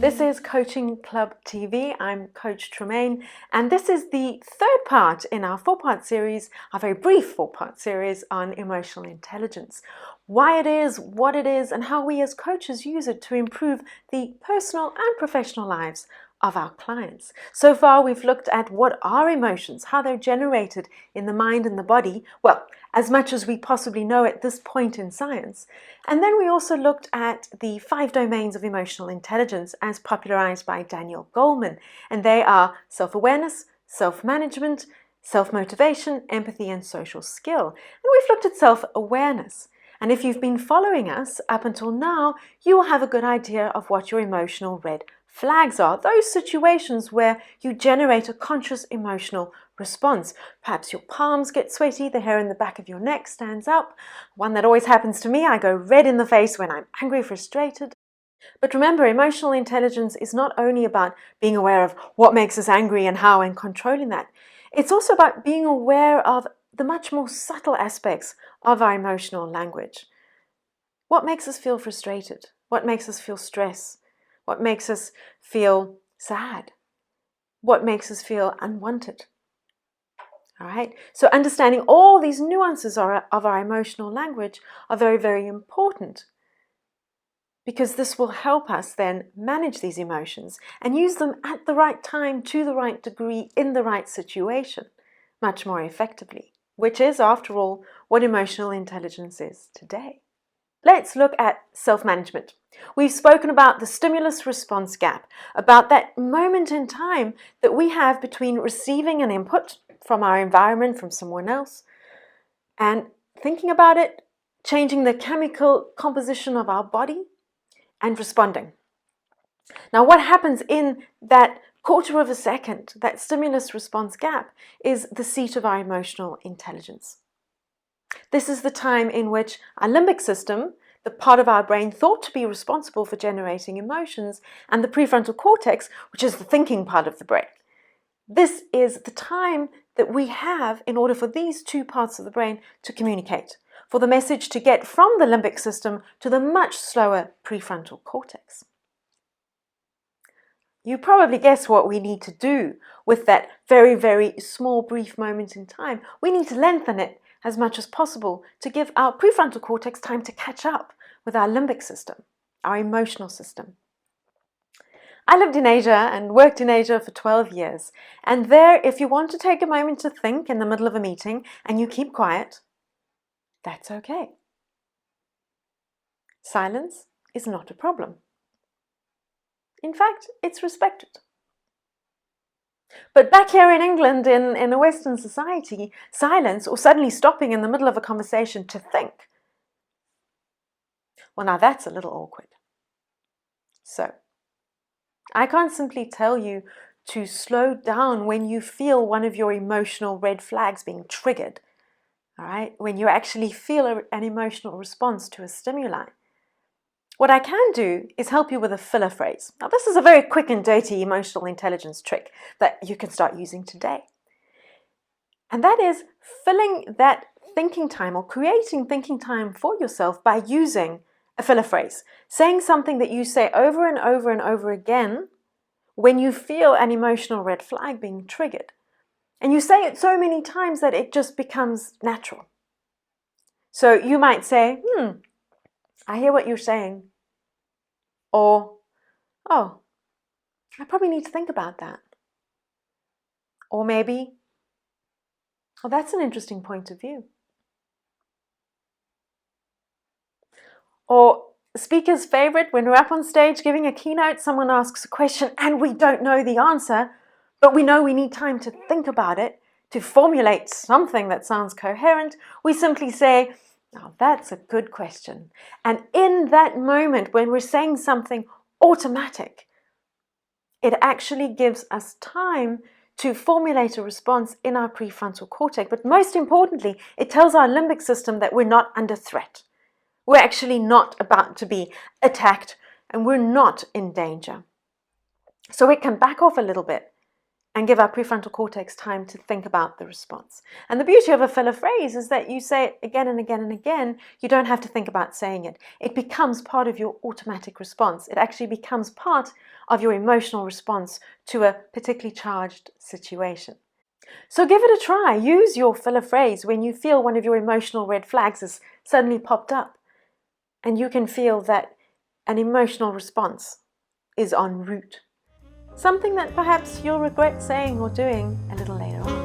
This is Coaching Club TV. I'm Coach Tremaine, and this is the third part in our four-part series, a very brief four-part series on emotional intelligence. Why it is, what it is, and how we as coaches use it to improve the personal and professional lives of our clients. So far, we've looked at what are emotions, how they're generated in the mind and the body, well, as much as we possibly know at this point in science. And then we also looked at the 5 domains of emotional intelligence as popularized by Daniel Goleman. And they are self-awareness, self-management, self-motivation, empathy, and social skill. And we've looked at self-awareness. And if you've been following us up until now, you will have a good idea of what your emotional red flags are. Those situations where you generate a conscious emotional response. Perhaps your palms get sweaty, the hair in the back of your neck stands up. One that always happens to me, I go red in the face when I'm angry, frustrated. But remember, emotional intelligence is not only about being aware of what makes us angry and how and controlling that. It's also about being aware of the much more subtle aspects of our emotional language. What makes us feel frustrated? What makes us feel stress? What makes us feel sad? What makes us feel unwanted? All right, so understanding all these nuances of our emotional language are very, very important, because this will help us then manage these emotions and use them at the right time, to the right degree, in the right situation, much more effectively, which is, after all, what emotional intelligence is today. Let's look at self-management. We've spoken about the stimulus-response gap, about that moment in time that we have between receiving an input from our environment, from someone else, and thinking about it, changing the chemical composition of our body, and responding. Now, what happens in that quarter of a second, that stimulus-response gap, is the seat of our emotional intelligence. This is the time in which our limbic system, the part of our brain thought to be responsible for generating emotions, and the prefrontal cortex, which is the thinking part of the brain. This is the time that we have in order for these two parts of the brain to communicate, for the message to get from the limbic system to the much slower prefrontal cortex. You probably guess what we need to do with that very, very small, brief moment in time. We need to lengthen it as much as possible to give our prefrontal cortex time to catch up with our limbic system, our emotional system. I lived in Asia and worked in Asia for 12 years. And there, if you want to take a moment to think in the middle of a meeting and you keep quiet, that's okay. Silence is not a problem. In fact, it's respected. But back here in England, in a Western society, silence or suddenly stopping in the middle of a conversation to think, well, now that's a little awkward. So, I can't simply tell you to slow down when you feel one of your emotional red flags being triggered, all right? When you actually feel an emotional response to a stimuli. What I can do is help you with a filler phrase. Now, this is a very quick and dirty emotional intelligence trick that you can start using today. And that is filling that thinking time or creating thinking time for yourself by using a filler phrase, saying something that you say over and over and over again when you feel an emotional red flag being triggered. And you say it so many times that it just becomes natural. So you might say, I hear what you're saying. Or, oh, I probably need to think about that. Or maybe, oh, that's an interesting point of view. Or speaker's favorite, when we're up on stage giving a keynote, someone asks a question and we don't know the answer, but we know we need time to think about it, to formulate something that sounds coherent. We simply say, oh, that's a good question. And in that moment, when we're saying something automatic, it actually gives us time to formulate a response in our prefrontal cortex. But most importantly, it tells our limbic system that we're not under threat. We're actually not about to be attacked and we're not in danger. So it can back off a little bit and give our prefrontal cortex time to think about the response. And the beauty of a filler phrase is that you say it again and again and again. You don't have to think about saying it. It becomes part of your automatic response. It actually becomes part of your emotional response to a particularly charged situation. So give it a try. Use your filler phrase when you feel one of your emotional red flags has suddenly popped up, and you can feel that an emotional response is en route. Something that perhaps you'll regret saying or doing a little later on.